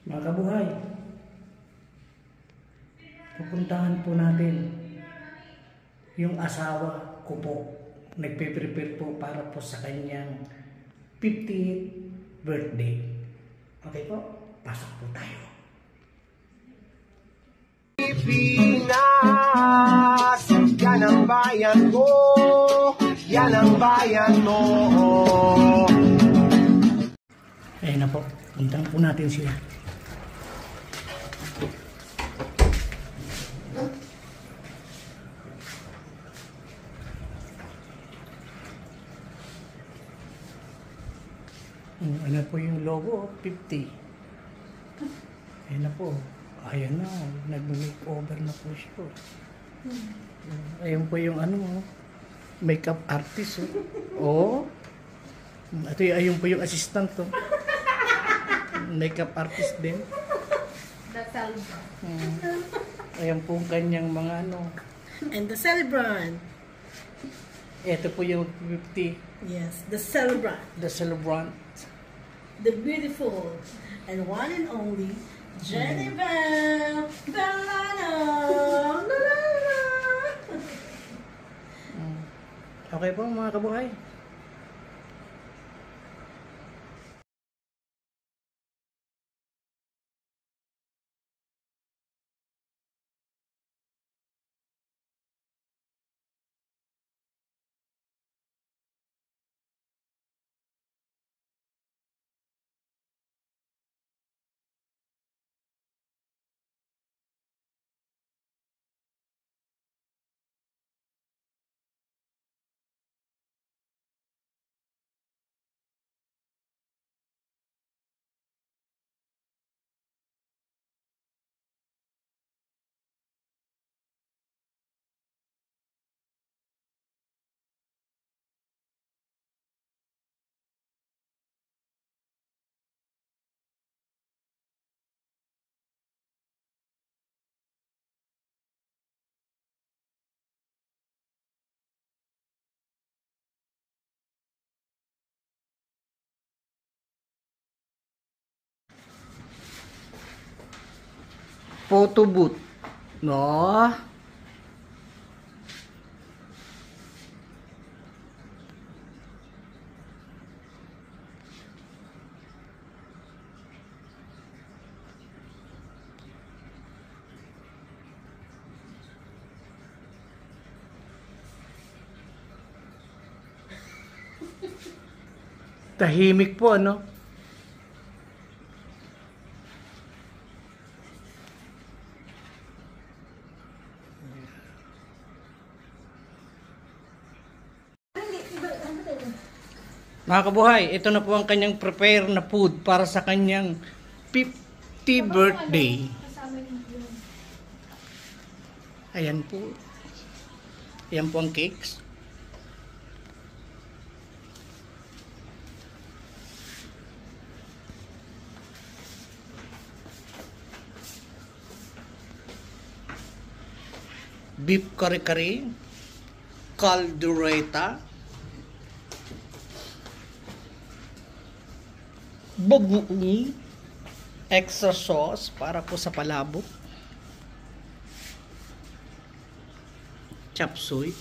Mga kabuhay, pupuntahan po natin yung asawa ko po. Nagpe-prepare po para po sa kanyang 50th birthday. Okay po, pasok po tayo. Pilipinas, yan ang bayan ko, yan ang bayan mo. Ayun na po, puntahan po natin sila. Ano po yung logo? 50. Ayun na po. Ayan na. Nag-makeover na po siya. Ayun po yung ano, makeup artist. Oh. Ito ayun po yung assistant. Oh. Makeup artist din. The celebrant. Ayan po kanyang mga ano. And the celebrant. Ito po yung 50. Yes, the celebrant. The celebrant. The beautiful and one and only Jennifer Bellano. Okay po mga kabuhay. Photo booth. No. Tahimik po, ano? Mga kabuhay, ito na po ang kanyang prepare na food para sa kanyang 50th birthday. Ayan po. Ayan po ang cakes. Beef kare-kare, caldereta, bagoong, extra sauce para po sa palabok, chop suey,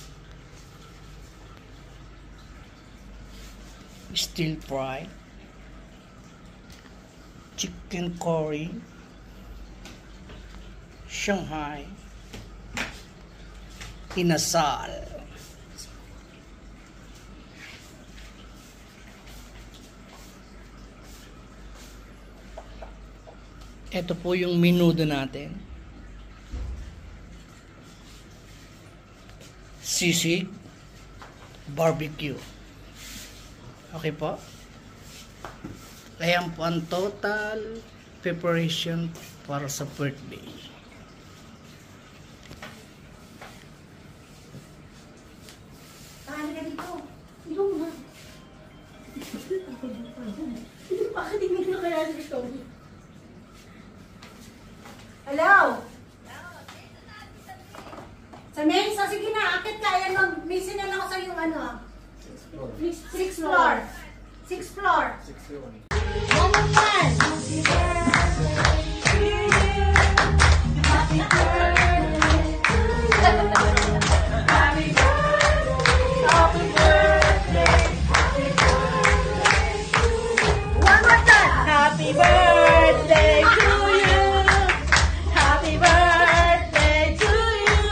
stir fry, chicken curry, Shanghai, inasal. Ito po yung menudo natin. Sisig, barbecue. Okay po? Ayan po ang total preparation para sa birthday. Hello? Sa mesa, sige na, akit ka. Ayan, mag-missing na lang ako sa yung ano. 6th floor. 6th floor. 6th floor. 1 1. Happy birthday to you. Happy birthday to you.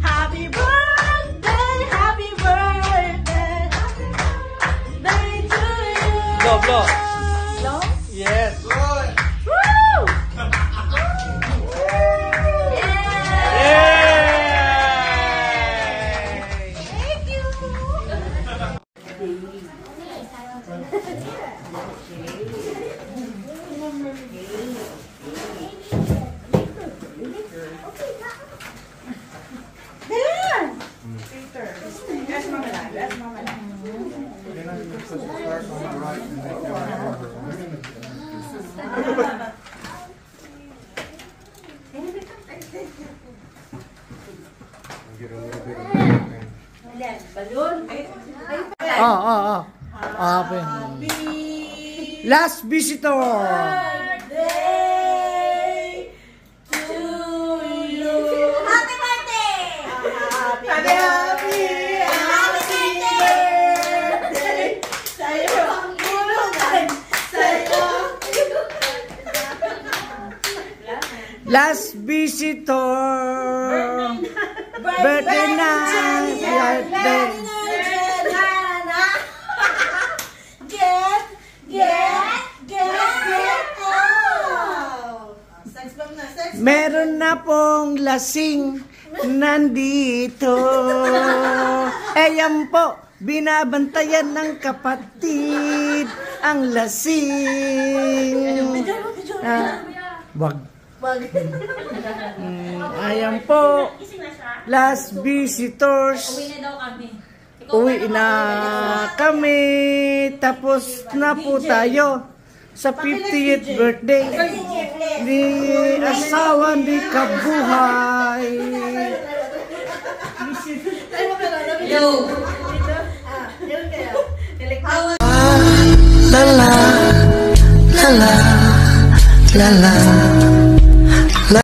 Happy birthday, happy birthday. Happy birthday to you. Blow, blow. Blow? Yes. Woo! Thank you. There. Peter. Yes, Mama. Yes, Mama. Balloon. Open. Last visitor. Birthday to you. Happy birthday. Happy birthday. Sa'yo ang bulungan. Sa'yo. Last visitor. Birthday na. Birthday. Meron na pong lasing nandito. Ayan po, binabantayan ng kapatid ang lasing. Wag. Ayan po, last visitors. Uwi na kami. Tapos na po tayo sa 50th birthday ni asawa ni Kabuhay. La la la la la la.